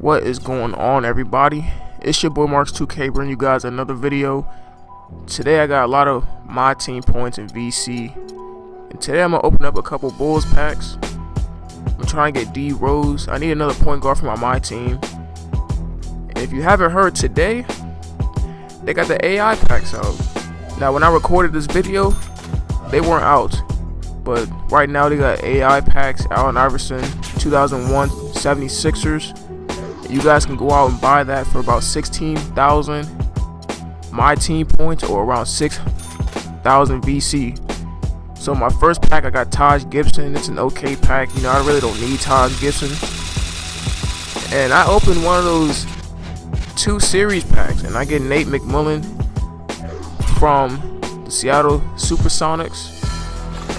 What is going on, everybody? It's your boy Marks2K bringing you guys another video. Today I got a lot of MyTEAM points in VC, and today I'm gonna open up a couple Bulls packs. I'm trying to get D Rose. I need another point guard for my MyTEAM. And if you haven't heard, today they got the AI packs out. Now when I recorded this video, they weren't out, but right now they got AI packs. Allen Iverson 2001 76ers. You guys can go out and buy that for about 16,000 MyTEAM points, or around 6,000 VC. So my first pack, I got Taj Gibson. It's an okay pack. You know, I really don't need Taj Gibson. And I opened one of those 2 series packs, and I get Nate McMillan from the Seattle Supersonics,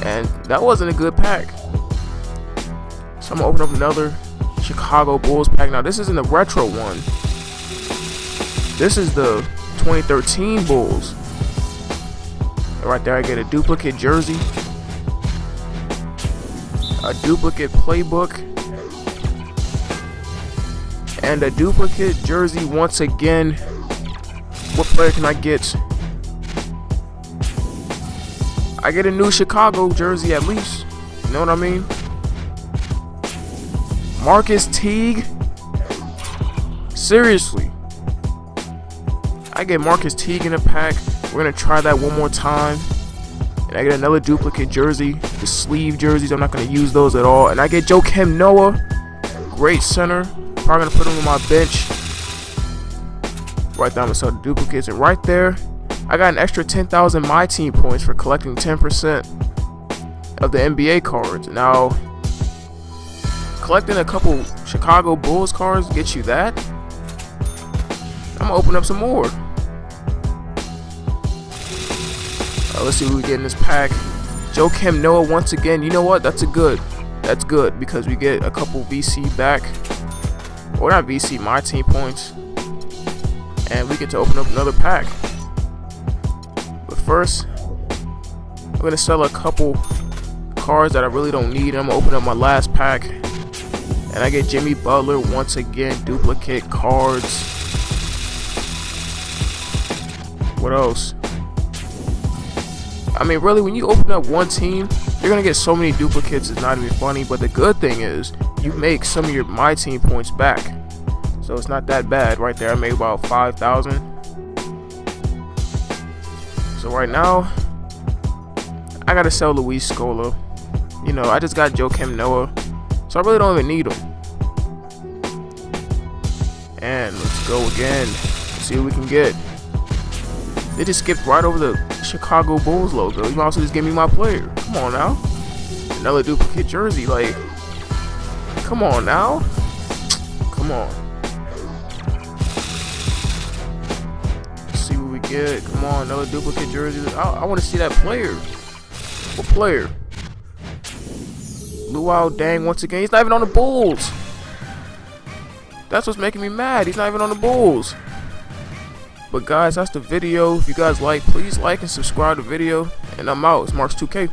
and that wasn't a good pack. So I'm gonna open up another Chicago Bulls pack. Now this isn't a retro one. This is the 2013 Bulls. Right there I get a duplicate jersey, a duplicate playbook, and a duplicate jersey once again. What player can I get? I get a new Chicago jersey at least. You know what I mean? Marcus Teague? Seriously. I get Marcus Teague in a pack. We're going to try that one more time. And I get another duplicate jersey. The sleeve jerseys, I'm not going to use those at all. And I get Joakim Noah. Great center. Probably going to put him on my bench. Right there, I'm going to sell the duplicates. And right there, I got an extra 10,000 MyTEAM points for collecting 10% of the NBA cards. Now, collecting a couple Chicago Bulls cards gets you that. I'm gonna open up some more. Let's see what we get in this pack. Joakim Noah once again. You know what? That's good because we get a couple VC back, or not VC, MyTEAM points, and we get to open up another pack. But first, I'm gonna sell a couple cards that I really don't need. I'm gonna open up my last pack. And I get Jimmy Butler once again, duplicate cards. What else? I mean, really, when you open up one team, you're gonna get so many duplicates. It's not even funny. But the good thing is, you make some of your MyTEAM points back, so it's not that bad. Right there, I made about 5,000. So right now, I gotta sell Luis Scola. You know, I just got Joakim Noah, so I really don't even need them. And let's go again. See what we can get. They just skipped right over the Chicago Bulls logo. You might also just give me my player. Come on now. Another duplicate jersey. Like, come on now. Come on. Let's see what we get. Come on, another duplicate jersey. I want to see that player. What player? Luau Dang once again. He's not even on the Bulls. That's what's making me mad. He's not even on the Bulls. But guys, that's the video. If you guys like, please like and subscribe to the video. And I'm out. It's Marks2K.